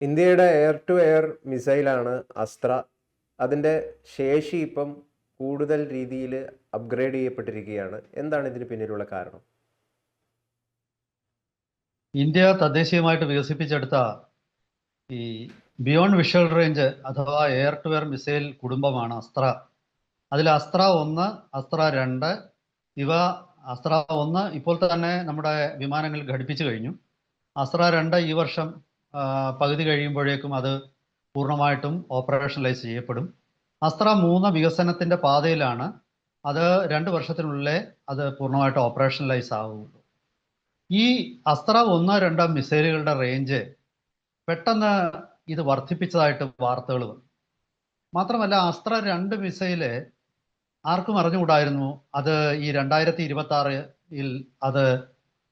ഇന്ത്യയുടെ air to air മിസൈലാണ് അസ്ത്ര. അതിൻ്റെ ശേഷി ഇപ്പം കൂടുതൽ രീതിയിൽ അപ്ഗ്രേഡ് ചെയ്യപ്പെട്ടിരിക്കുകയാണ്. എന്താണ് ഇതിന് പിന്നിലുള്ള കാരണം? ഇന്ത്യ തദ്ദേശീയമായിട്ട് വികസിപ്പിച്ചെടുത്ത ഈ ബിയോണ്ട് വിഷ്വൽ റേഞ്ച് അഥവാ എയർ ടു എയർ മിസൈൽ കുടുംബമാണ് അസ്ത്ര. അതിൽ അസ്ത്ര 1, അസ്ത്ര 2 ഇവ അസ്ത്ര 1 ഇപ്പോൾ തന്നെ നമ്മുടെ വിമാനങ്ങളിൽ ഘടിപ്പിച്ചു കഴിഞ്ഞു. അസ്ത്ര 2 ഈ വർഷം പകുതി കഴിയുമ്പോഴേക്കും അത് പൂർണ്ണമായിട്ടും ഓപ്പറേഷണലൈസ് ചെയ്യപ്പെടും. അസ്ത്ര 3 വികസനത്തിൻ്റെ പാതയിലാണ്. അത് 2 വർഷത്തിനുള്ളിൽ അത് പൂർണ്ണമായിട്ട് ഓപ്പറേഷണലൈസ് ആവുള്ളൂ. ഈ അസ്ത്ര 1, 2 മിസൈലുകളുടെ റേഞ്ച് പെട്ടെന്ന് ഇത് വർദ്ധിപ്പിച്ചതായിട്ട് വാർത്തകൾ വന്നു. മാത്രമല്ല അസ്ത്ര 2 മിസൈല് ആർക്കും അറിഞ്ഞുകൂടായിരുന്നു അത് ഈ 2026-ൽ അത്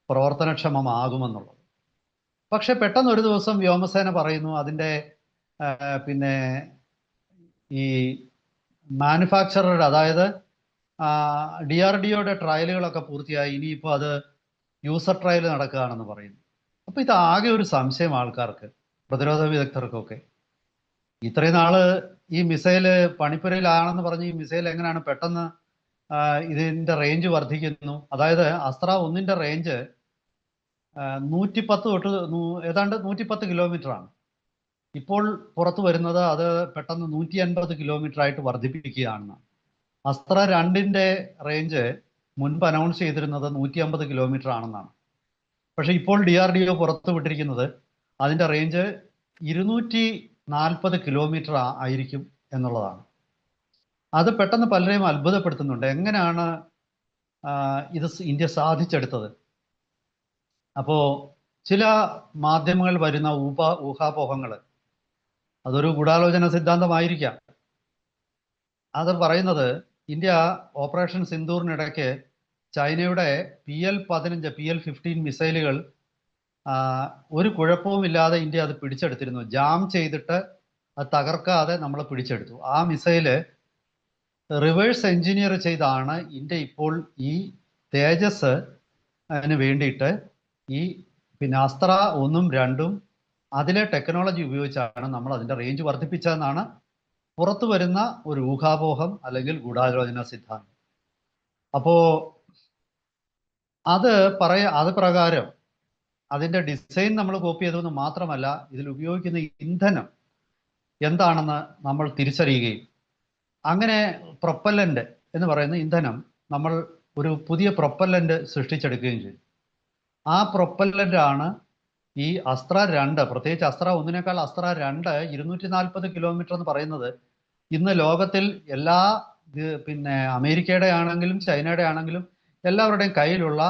പ്രവർത്തനക്ഷമമാകുമെന്നുള്ളത്. പക്ഷെ പെട്ടെന്ന് ഒരു ദിവസം വ്യോമസേന പറയുന്നു അതിൻ്റെ പിന്നെ ഈ മാനുഫാക്ചററുടെ, അതായത് DRDOയുടെ ട്രയലുകളൊക്കെ പൂർത്തിയായി, ഇനിയിപ്പോൾ അത് യൂസർ ട്രയൽ നടക്കുകയാണെന്ന് പറയുന്നു. അപ്പോൾ ഇതാകെ ഒരു സംശയം ആൾക്കാർക്ക്, പ്രതിരോധ വിദഗ്ധർക്കൊക്കെ. ഇത്രയും നാള് ഈ മിസൈല് പണിപ്പുരയിലാണെന്ന് പറഞ്ഞ് ഈ മിസൈൽ എങ്ങനെയാണ് പെട്ടെന്ന് ഇതിൻ്റെ റേഞ്ച് വർദ്ധിക്കുന്നു? അതായത് അസ്ത്ര 1ൻ്റെ റേഞ്ച് 110 തൊട്ട് ഏതാണ്ട് 110 കിലോമീറ്റർ ആണ്. ഇപ്പോൾ പുറത്തു വരുന്നത് അത് പെട്ടെന്ന് 150 കിലോമീറ്റർ ആയിട്ട് വർദ്ധിപ്പിക്കുകയാണ്. അസ്ത്ര 2ൻ്റെ റേഞ്ച് മുൻപ് അനൗൺസ് ചെയ്തിരുന്നത് 150 കിലോമീറ്റർ ആണെന്നാണ്. പക്ഷെ ഇപ്പോൾ DRDO പുറത്തു വിട്ടിരിക്കുന്നത് അതിൻ്റെ റേഞ്ച് 240 കിലോമീറ്റർ ആയിരിക്കും എന്നുള്ളതാണ്. അത് പെട്ടെന്ന് പലരെയും അത്ഭുതപ്പെടുത്തുന്നുണ്ട്. എങ്ങനെയാണ് ഇത് ഇന്ത്യ സാധിച്ചെടുത്തത്? അപ്പോൾ ചില മാധ്യമങ്ങൾ വരുന്ന ഊഹാപോഹങ്ങൾ, അതൊരു ഗൂഢാലോചന സിദ്ധാന്തമായിരിക്കാം. അത് പറയുന്നത് ഇന്ത്യ ഓപ്പറേഷൻ സിന്ദൂറിനിടയ്ക്ക് ചൈനയുടെ PL-15, PL-15 മിസൈലുകൾ ഒരു കുഴപ്പവുമില്ലാതെ ഇന്ത്യ അത് പിടിച്ചെടുത്തിരുന്നു. ജാം ചെയ്തിട്ട് അത് തകർക്കാതെ നമ്മൾ പിടിച്ചെടുത്തു. ആ മിസൈല് റിവേഴ്സ് എഞ്ചിനീയർ ചെയ്താണ് ഇന്ത്യ ഇപ്പോൾ ഈ തേജസ് വേണ്ടിയിട്ട് ഈ അസ്ത്ര 1ഉം 2ഉം അതിലെ ടെക്നോളജി ഉപയോഗിച്ചാണ് നമ്മൾ അതിൻ്റെ റേഞ്ച് വർദ്ധിപ്പിച്ചതെന്നാണ് പുറത്തു വരുന്ന ഒരു ഊഹാപോഹം അല്ലെങ്കിൽ ഗൂഢാലോചന സിദ്ധാന്തം. അപ്പോൾ അത് പ്രകാരം അതിൻ്റെ ഡിസൈൻ നമ്മൾ കോപ്പി ചെയ്തതെന്ന് മാത്രമല്ല, ഇതിൽ ഉപയോഗിക്കുന്ന ഇന്ധനം എന്താണെന്ന് നമ്മൾ തിരിച്ചറിയുകയും അങ്ങനെ പ്രൊപ്പല്ലൻ്റ് എന്ന് പറയുന്ന ഇന്ധനം നമ്മൾ ഒരു പുതിയ പ്രൊപ്പല്ലൻ്റ് സൃഷ്ടിച്ചെടുക്കുകയും ചെയ്തു. ആ പ്രൊപ്പല്ലൻ്റാണ് ഈ അസ്ത്ര 2, പ്രത്യേകിച്ച് അസ്ത്ര 1നേക്കാൾ അസ്ത്ര 2 240 കിലോമീറ്റർ എന്ന് പറയുന്നത് ഇന്ന് ലോകത്തിൽ എല്ലാ അമേരിക്കയുടെ ആണെങ്കിലും ചൈനയുടെ ആണെങ്കിലും എല്ലാവരുടെയും കയ്യിലുള്ള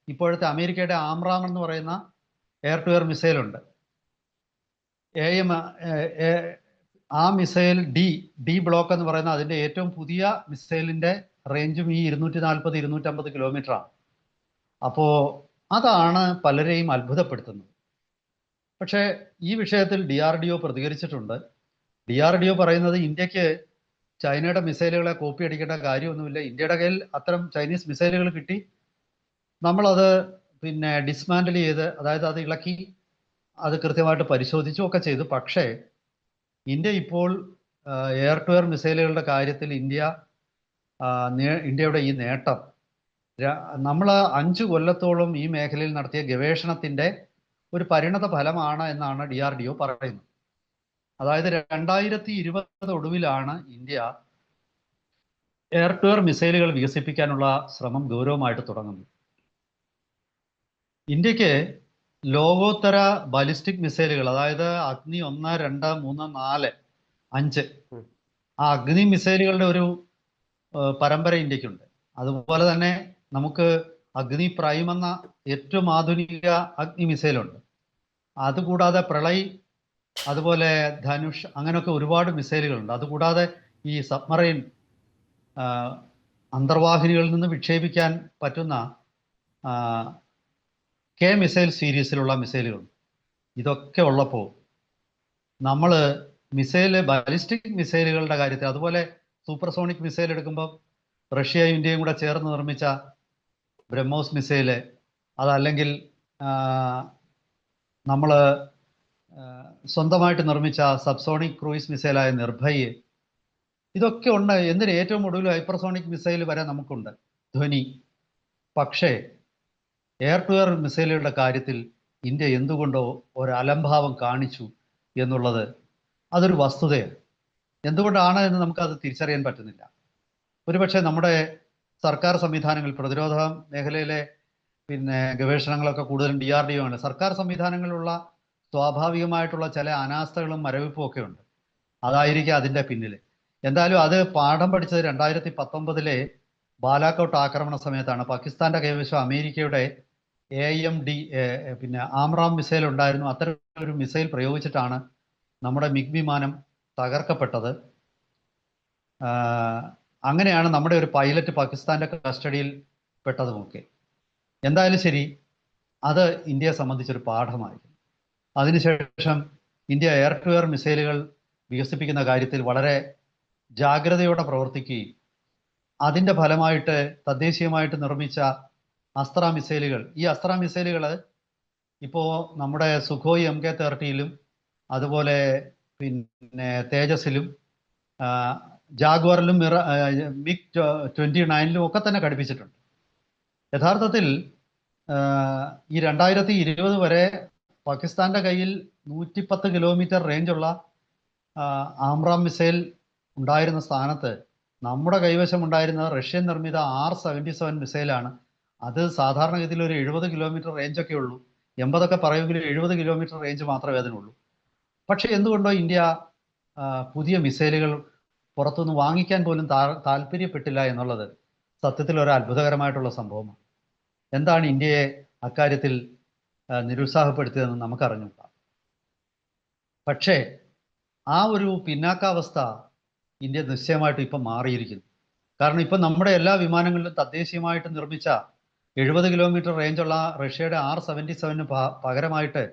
ഇപ്പോഴത്തെ അമേരിക്കയുടെ ആംറാം എന്ന് പറയുന്ന എയർ ടു എയർ മിസൈലുണ്ട്. ആ മിസൈൽ ഡി ബ്ലോക്ക് എന്ന് പറയുന്ന അതിൻ്റെ ഏറ്റവും പുതിയ മിസൈലിൻ്റെ റേഞ്ചും ഈ 240-250 കിലോമീറ്ററാണ്. അപ്പോൾ അതാണ് പലരെയും അത്ഭുതപ്പെടുത്തുന്നത്. പക്ഷേ ഈ വിഷയത്തിൽ DRDO പ്രതികരിച്ചിട്ടുണ്ട്. DRDO പറയുന്നത് ഇന്ത്യക്ക് ചൈനയുടെ മിസൈലുകളെ കോപ്പി അടിക്കേണ്ട കാര്യമൊന്നുമില്ല. ഇന്ത്യയുടെ കയ്യിൽ അത്തരം ചൈനീസ് മിസൈലുകൾ കിട്ടി, നമ്മളത് ഡിസ്മാൻഡിൽ ചെയ്ത്, അതായത് അത് ഇളക്കി അത് കൃത്യമായിട്ട് പരിശോധിച്ചും ഒക്കെ ചെയ്തു. പക്ഷേ ഇന്ത്യ ഇപ്പോൾ എയർ ടു എയർ മിസൈലുകളുടെ കാര്യത്തിൽ ഇന്ത്യയുടെ ഈ നേട്ടം നമ്മൾ 5 കൊല്ലത്തോളം ഈ മേഖലയിൽ നടത്തിയ ഗവേഷണത്തിൻ്റെ ഒരു പരിണത ഫലമാണ് എന്നാണ് DRDO പറയുന്നത്. അതായത് 2020 ഒടുവിലാണ് ഇന്ത്യ എയർ ടു എയർ മിസൈലുകൾ വികസിപ്പിക്കാനുള്ള ശ്രമം ഗൗരവമായിട്ട് തുടങ്ങുന്നത്. ഇന്ത്യക്ക് ലോകോത്തര ബാലിസ്റ്റിക് മിസൈലുകൾ, അതായത് അഗ്നി 1, 2, 3, 4, 5 ആ അഗ്നി മിസൈലുകളുടെ ഒരു പരമ്പര ഇന്ത്യക്കുണ്ട്. അതുപോലെ തന്നെ നമുക്ക് അഗ്നി പ്രൈം എന്ന ഏറ്റവും ആധുനിക അഗ്നി മിസൈലുണ്ട്. അതുകൂടാതെ പ്രളയ്, അതുപോലെ ധനുഷ്, അങ്ങനെയൊക്കെ ഒരുപാട് മിസൈലുകളുണ്ട്. അതുകൂടാതെ ഈ സബ്മറൈൻ അന്തർവാഹിനികളിൽ നിന്ന് വിക്ഷേപിക്കാൻ പറ്റുന്ന K മിസൈൽ സീരീസിലുള്ള മിസൈലുകൾ. ഇതൊക്കെ ഉള്ളപ്പോൾ നമ്മൾ ബാലിസ്റ്റിക് മിസൈലുകളുടെ കാര്യത്തിൽ, അതുപോലെ സൂപ്പർസോണിക് മിസൈൽ എടുക്കുമ്പോൾ റഷ്യയും ഇന്ത്യയും കൂടെ ചേർന്ന് നിർമ്മിച്ച ബ്രഹ്മോസ് മിസൈല്, അതല്ലെങ്കിൽ നമ്മൾ സ്വന്തമായിട്ട് നിർമ്മിച്ച സബ്സോണിക് ക്രൂയിസ് മിസൈലായ നിർഭയ്, ഇതൊക്കെ ഉണ്ട്. എന്തിന് ഏറ്റവും ഒടുവിൽ ഹൈപ്പർസോണിക് മിസൈൽ വരെ നമുക്കുണ്ട്, ധ്വനി. പക്ഷേ എയർ ടു എയർ മിസൈലുകളുടെ കാര്യത്തിൽ ഇന്ത്യ എന്തുകൊണ്ടോ ഒരു അലംഭാവം കാണിച്ചു എന്നുള്ളത് അതൊരു വസ്തുതയാണ്. എന്തുകൊണ്ടാണ് എന്ന് നമുക്കത് തിരിച്ചറിയാൻ പറ്റുന്നില്ല. ഒരുപക്ഷെ നമ്മുടെ സർക്കാർ സംവിധാനങ്ങൾ, പ്രതിരോധ മേഖലയിലെ ഗവേഷണങ്ങളൊക്കെ കൂടുതലും DRDO ആണ്. സർക്കാർ സംവിധാനങ്ങളിലുള്ള സ്വാഭാവികമായിട്ടുള്ള ചില അനാസ്ഥകളും മരവിപ്പും ഒക്കെ ഉണ്ട്. അതായിരിക്കും അതിൻ്റെ പിന്നിൽ. എന്തായാലും അത് പാഠം പഠിച്ചത് 2019 ബാലാക്കോട്ട് ആക്രമണ സമയത്താണ്. പാകിസ്ഥാന്റെ കൈവശം അമേരിക്കയുടെ AIMD ആംറാം മിസൈൽ ഉണ്ടായിരുന്നു. അത്തരം ഒരു മിസൈൽ പ്രയോഗിച്ചിട്ടാണ് നമ്മുടെ മിഗ് വിമാനം തകർക്കപ്പെട്ടത്. അങ്ങനെയാണ് നമ്മുടെ ഒരു പൈലറ്റ് പാകിസ്ഥാന്റെ കസ്റ്റഡിയിൽ പെട്ടതുമൊക്കെ. എന്തായാലും ശരി, അത് ഇന്ത്യയെ സംബന്ധിച്ചൊരു പാഠമായിരുന്നു. അതിനുശേഷം ഇന്ത്യ എയർ ടു എയർ മിസൈലുകൾ വികസിപ്പിക്കുന്ന കാര്യത്തിൽ വളരെ ജാഗ്രതയോടെ പ്രവർത്തിക്കുകയും അതിൻ്റെ ഫലമായിട്ട് തദ്ദേശീയമായിട്ട് നിർമ്മിച്ച അസ്ത്ര മിസൈലുകൾ, ഈ അസ്ത്ര മിസൈലുകൾ ഇപ്പോൾ നമ്മുടെ സുഖോയ് MK-30 അതുപോലെ തേജസിലും ജാഗ്വാറിലും MiG 29 ഒക്കെ തന്നെ ഘടിപ്പിച്ചിട്ടുണ്ട്. യഥാർത്ഥത്തിൽ ഈ 2020 വരെ പാകിസ്ഥാന്റെ കയ്യിൽ 110 കിലോമീറ്റർ റേഞ്ചുള്ള ആംറാം മിസൈൽ ഉണ്ടായിരുന്ന സ്ഥാനത്ത് നമ്മുടെ കൈവശം ഉണ്ടായിരുന്ന റഷ്യൻ നിർമ്മിത R-77 മിസൈലാണ്. അത് സാധാരണഗതിയിൽ ഒരു 70 കിലോമീറ്റർ റേഞ്ചൊക്കെ ഉള്ളൂ. 80 പറയുമെങ്കിലും 70 കിലോമീറ്റർ റേഞ്ച് മാത്രമേ അതിനുള്ളൂ. പക്ഷെ എന്തുകൊണ്ടോ ഇന്ത്യ പുതിയ മിസൈലുകൾ പുറത്തുനിന്ന് വാങ്ങിക്കാൻ പോലും താല്പര്യപ്പെട്ടില്ല എന്നുള്ളത് സത്യത്തിൽ ഒരു അത്ഭുതകരമായിട്ടുള്ള സംഭവമാണ്. എന്താണ് ഇന്ത്യയെ അക്കാര്യത്തിൽ നിരുത്സാഹപ്പെടുത്തിയതെന്ന് നമുക്കറിഞ്ഞൂടാ. പക്ഷേ ആ ഒരു പിന്നാക്കാവസ്ഥ ഇന്ത്യ നിശ്ചയമായിട്ടും ഇപ്പം മാറിയിരിക്കുന്നു. കാരണം ഇപ്പം നമ്മുടെ എല്ലാ വിമാനങ്ങളിലും തദ്ദേശീയമായിട്ട് നിർമ്മിച്ച 70 കിലോമീറ്റർ റേഞ്ചുള്ള റഷ്യയുടെ R-77 പകരമായിട്ട്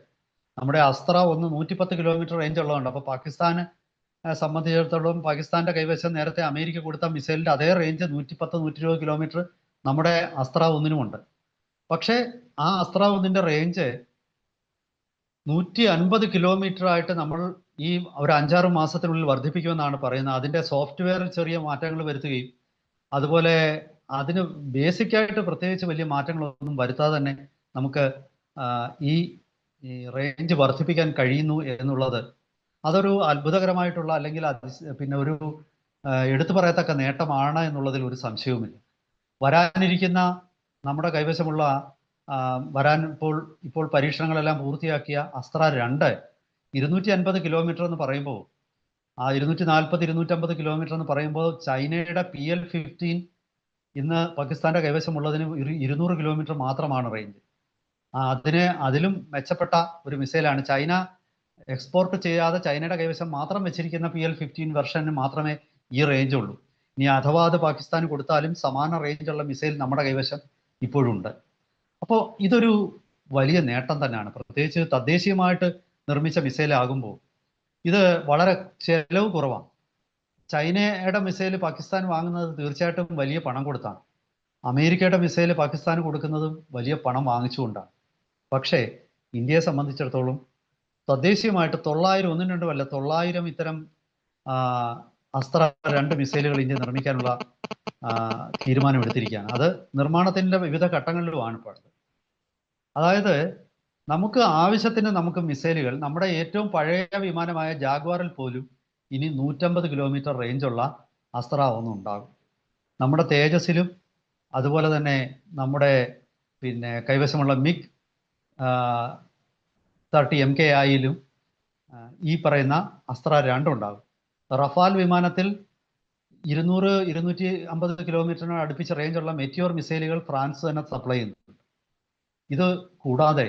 നമ്മുടെ അസ്ത്ര 110 കിലോമീറ്റർ റേഞ്ച് ഉള്ളതുണ്ട്. അപ്പോൾ പാകിസ്ഥാനെ സംബന്ധിച്ചിടത്തോളം പാകിസ്ഥാന്റെ കൈവശം നേരത്തെ അമേരിക്ക കൊടുത്ത മിസൈലിന്റെ അതേ റേഞ്ച് 110-120 കിലോമീറ്റർ നമ്മുടെ അസ്ത്ര 1-നുമുണ്ട്. പക്ഷേ ആ അസ്ത്ര 1-ന്റെ റേഞ്ച് 150 കിലോമീറ്റർ ആയിട്ട് നമ്മൾ ഈ ഒരു 5-6 മാസത്തിനുള്ളിൽ വർദ്ധിപ്പിക്കുമെന്നാണ് പറയുന്നത്. അതിൻ്റെ സോഫ്റ്റ്വെയറിൽ ചെറിയ മാറ്റങ്ങൾ വരുത്തുകയും അതുപോലെ അതിന് ബേസിക്കായിട്ട് പ്രത്യേകിച്ച് വലിയ മാറ്റങ്ങളൊന്നും വരുത്താതെ തന്നെ നമുക്ക് ഈ റേഞ്ച് വർദ്ധിപ്പിക്കാൻ കഴിയുന്നു എന്നുള്ളത് അതൊരു അത്ഭുതകരമായിട്ടുള്ള അല്ലെങ്കിൽ ഒരു എടുത്തു പറയത്തക്ക നേട്ടമാണ് എന്നുള്ളതിൽ ഒരു സംശയവുമില്ല. വരാനിരിക്കുന്ന നമ്മുടെ കൈവശമുള്ള ഇപ്പോൾ പരീക്ഷണങ്ങളെല്ലാം പൂർത്തിയാക്കിയ അസ്ത്ര 2 250 കിലോമീറ്റർ എന്ന് പറയുമ്പോൾ 240-250 കിലോമീറ്റർ എന്ന് പറയുമ്പോൾ ചൈനയുടെ PL-15 ഇന്ന് പാകിസ്ഥാന്റെ കൈവശമുള്ളതിന് 200 കിലോമീറ്റർ മാത്രമാണ് റേഞ്ച്. അതിലും മെച്ചപ്പെട്ട ഒരു മിസൈലാണ്. ചൈന എക്സ്പോർട്ട് ചെയ്യാതെ ചൈനയുടെ കൈവശം മാത്രം വെച്ചിരിക്കുന്ന PL-15 വെർഷന് മാത്രമേ ഈ റേഞ്ച് ഉള്ളൂ. ഇനി അഥവാ അത് പാകിസ്ഥാന് കൊടുത്താലും സമാന റേഞ്ചുള്ള മിസൈൽ നമ്മുടെ കൈവശം ഇപ്പോഴുണ്ട്. അപ്പോൾ ഇതൊരു വലിയ നേട്ടം തന്നെയാണ്. പ്രത്യേകിച്ച് തദ്ദേശീയമായിട്ട് നിർമ്മിച്ച മിസൈൽ ആകുമ്പോൾ ഇത് വളരെ ചെലവ് കുറവാണ്. ചൈനയുടെ മിസൈൽ പാകിസ്ഥാൻ വാങ്ങുന്നത് തീർച്ചയായിട്ടും വലിയ പണം കൊടുത്താണ്. അമേരിക്കയുടെ മിസൈൽ പാകിസ്ഥാന് കൊടുക്കുന്നതും വലിയ പണം വാങ്ങിച്ചുകൊണ്ടാണ്. പക്ഷേ ഇന്ത്യയെ സംബന്ധിച്ചിടത്തോളം തദ്ദേശീയമായിട്ട് 900 ഇത്തരം അസ്ത്ര 2 മിസൈലുകൾ ഇന്ത്യ നിർമ്മിക്കാനുള്ള തീരുമാനമെടുത്തിരിക്കുകയാണ്. അത് നിർമ്മാണത്തിൻ്റെ വിവിധ ഘട്ടങ്ങളിലുമാണ് ഇപ്പോൾ. അതായത് നമുക്ക് ആവശ്യത്തിന് നമുക്ക് മിസൈലുകൾ നമ്മുടെ ഏറ്റവും പഴയ വിമാനമായ ജാഗ്വാറിൽ പോലും ഇനി 150 കിലോമീറ്റർ റേഞ്ചുള്ള അസ്ത്ര 1 ഉണ്ടാകും. നമ്മുടെ തേജസിലും അതുപോലെ തന്നെ നമ്മുടെ കൈവശമുള്ള MiG 30 MKIയിലും ഈ പറയുന്ന അസ്ത്ര 2 ഉണ്ടാകും. റഫാൽ വിമാനത്തിൽ 200-250 കിലോമീറ്ററിന് അടുപ്പിച്ച് റേഞ്ചുള്ള മെറ്റിയോർ മിസൈലുകൾ ഫ്രാൻസ് തന്നെ സപ്ലൈ ചെയ്യുന്നുണ്ട്. ഇത് കൂടാതെ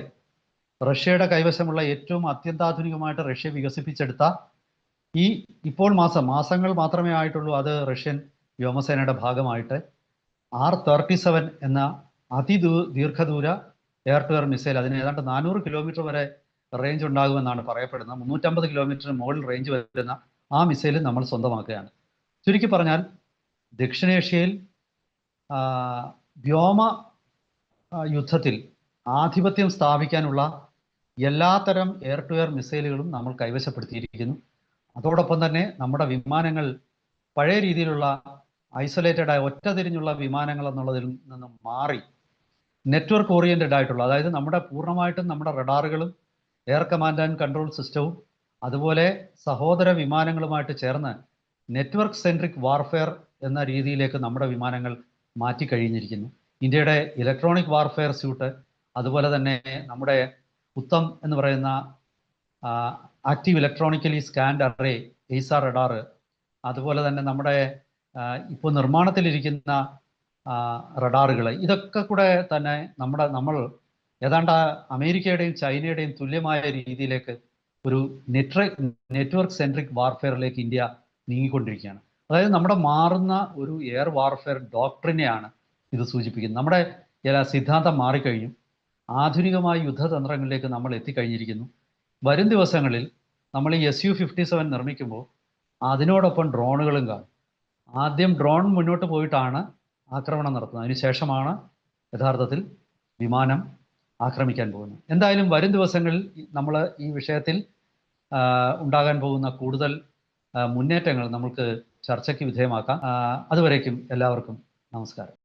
റഷ്യയുടെ കൈവശമുള്ള ഏറ്റവും അത്യന്താധുനികമായിട്ട് റഷ്യ വികസിപ്പിച്ചെടുത്ത ഇപ്പോൾ മാസങ്ങൾ മാത്രമേ ആയിട്ടുള്ളൂ അത് റഷ്യൻ വ്യോമസേനയുടെ ഭാഗമായിട്ട് R-37 എന്ന ദീർഘദൂര എയർ ടു എയർ മിസൈൽ, അതിന് ഏതാണ്ട് 400 കിലോമീറ്റർ വരെ റേഞ്ച് ഉണ്ടാകുമെന്നാണ് പറയപ്പെടുന്നത്. 350 കിലോമീറ്ററിന് മുകളിൽ റേഞ്ച് വരുന്ന ആ മിസൈൽ നമ്മൾ സ്വന്തമാക്കുകയാണ്. ചുരുക്കി പറഞ്ഞാൽ ദക്ഷിണേഷ്യയിൽ വ്യോമ യുദ്ധത്തിൽ ആധിപത്യം സ്ഥാപിക്കാനുള്ള എല്ലാത്തരം എയർ ടു എയർ മിസൈലുകളും നമ്മൾ കൈവശപ്പെടുത്തിയിരിക്കുന്നു. അതോടൊപ്പം തന്നെ നമ്മുടെ വിമാനങ്ങൾ പഴയ രീതിയിലുള്ള ഐസൊലേറ്റഡ് ആയ ഒറ്റതിരിഞ്ഞുള്ള വിമാനങ്ങൾ എന്നുള്ളതിൽ നിന്നും മാറി നെറ്റ്വർക്ക് ഓറിയന്റഡ് ആയിട്ടുള്ള, അതായത് നമ്മുടെ പൂർണ്ണമായിട്ടും നമ്മുടെ റഡാറുകളും എയർ കമാൻഡ് ആൻഡ് കൺട്രോൾ സിസ്റ്റവും അതുപോലെ സഹോദര വിമാനങ്ങളുമായിട്ട് ചേർന്ന് നെറ്റ്വർക്ക് സെൻട്രിക് വാർഫെയർ എന്ന രീതിയിലേക്ക് നമ്മുടെ വിമാനങ്ങൾ മാറ്റിക്കഴിഞ്ഞിരിക്കുന്നു. ഇന്ത്യയുടെ ഇലക്ട്രോണിക് വാർഫെയർ സ്യൂട്ട്, അതുപോലെ തന്നെ നമ്മുടെ ഉത്തം എന്ന് പറയുന്ന active electronically scanned array AESA radar, അതുപോലെ തന്നെ നമ്മുടെ ഇപ്പോൾ നിർമ്മാണത്തിലിരിക്കുന്ന റഡാറുകൾ, ഇതൊക്കെ കൂടെ തന്നെ നമ്മൾ ഏതാണ്ട് അമേരിക്കയുടെയും ചൈനയുടെയും തുല്യമായ രീതിയിലേക്ക് ഒരു നെറ്റ്വർക്ക് സെൻട്രിക് വാർഫെയറിലേക്ക് ഇന്ത്യ നീങ്ങിക്കൊണ്ടിരിക്കുകയാണ്. അതായത് നമ്മുടെ മാറുന്ന ഒരു എയർ വാർഫെയർ ഡോക്ട്രിനെയാണ് ഇത് സൂചിപ്പിക്കുന്നത്. നമ്മുടെ സിദ്ധാന്തം മാറിക്കഴിഞ്ഞു. ആധുനികമായ യുദ്ധതന്ത്രങ്ങളിലേക്ക് നമ്മൾ എത്തിക്കഴിഞ്ഞിരിക്കുന്നു. വരും ദിവസങ്ങളിൽ നമ്മൾ ഈ Su-57 നിർമ്മിക്കുമ്പോൾ അതിനോടൊപ്പം ഡ്രോണുകളും കാണും. ആദ്യം ഡ്രോൺ മുന്നോട്ട് പോയിട്ടാണ് ആക്രമണം നടത്തുന്നത്, അതിനുശേഷമാണ് യഥാർത്ഥത്തിൽ വിമാനം ആക്രമിക്കാൻ പോകുന്നത്. എന്തായാലും വരും ദിവസങ്ങളിൽ നമ്മൾ ഈ വിഷയത്തിൽ ഉണ്ടാകാൻ പോകുന്ന കൂടുതൽ മുന്നേറ്റങ്ങൾ നമുക്ക് ചർച്ചയ്ക്ക് വിധേയമാക്കാം. അതുവരേക്കും എല്ലാവർക്കും നമസ്കാരം.